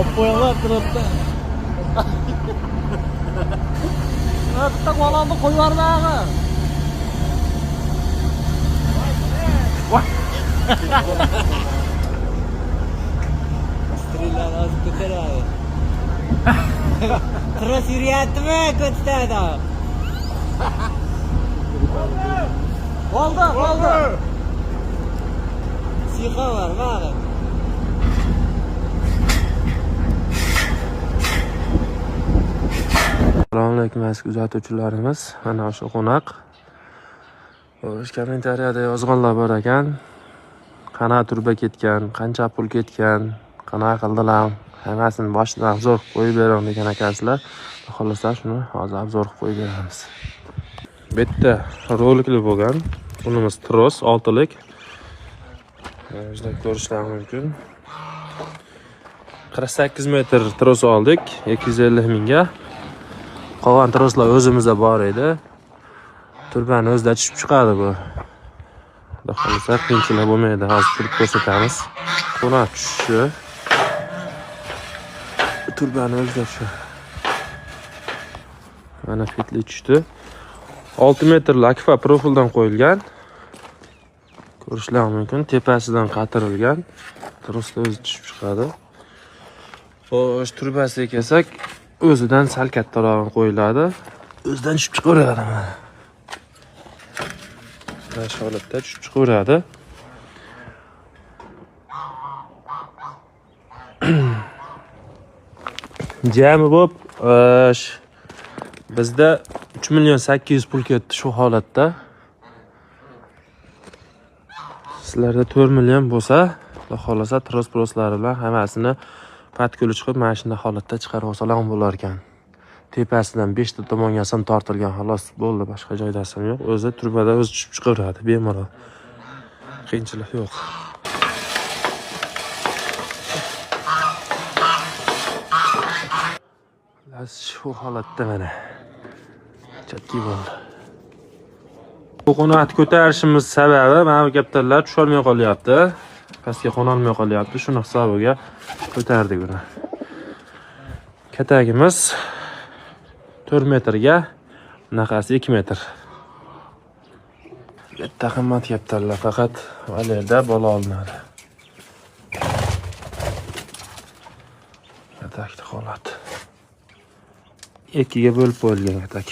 Opo'yalar turibdi. Bitta bolani qo'yib yubormag'i. Strellar hozir ko'taradi. Tros yurayaptimi ko'taradi. Bo'ldi. Siqa var, mana. Assalomu alaykum aziz kuzatuvchilarimiz. Mana shu qonaq. Kommentariyada yozganlar bor ekan. Qanaqa turba ketgan, qancha pul ketgan, qanaqa qildilar, hammasini boshidan obzor qo'yib beraman degan ekasizlar. Xohlasa shuni hozir obzor qilib qo'yib beramiz. Bu yerda rolikli bo'lgan. Bunimiz tros 6lik. Sizlar ko'rishlar mumkin. 48 metr tros oldik 250 mingga. Qolgan troslar o'zimizda bor edi. Turbani o'zida tushib chiqadi bu. Xudo xolasa qiyinchilik bo'lmaydi. Hozir turib ko'rsatamiz. Qonaq tushishi. Turbani o'zida shu. Mana fitli tushdi. 6 metrli akfa profildan qo'yilgan. Ko'rishlar mumkin. Tepasidan qatirilgan. Troslar o'zi tushib chiqadi. Xo'sh, turbasiga kelsak, o'zidan sal kattaroq qo'yiladi. O'zidan tushib chiqaveradi. Mana shu holatda tushib chiqaveradi. Jami bo'lib bizda 3.800.000 pul ketdi shu holatda. Sizlarda 4 million bo'lsa, xudo xolasa tros-proslari bilan hammasini patkuli chiqib, mana shunday holatda chiqarib olsalar bo'lar ekan. Tepasidan 5 ta tomonga sim tortilgan, xolos bo'ldi, boshqa joyda sim yo'q. O'zi turbada o'zi tushib chiqaveradi, bemalol. Qiyinchilik yo'q. Shu holatda mana chatki bo'ldi. Bu qonatni ko'tarishimiz sababi mana bu kaptarlar tusha olmay qolyapti. Pastga qona olmay qolyapti. Shuni hisobiga ko'tardik buni. Katagimiz 4 metrga, bunaqasi 2 metr. Bitta qimmat kaptarlar faqat valerda bo'la olinadi. Katakni holat. 2 ga bo'lib qo'yilgan katak.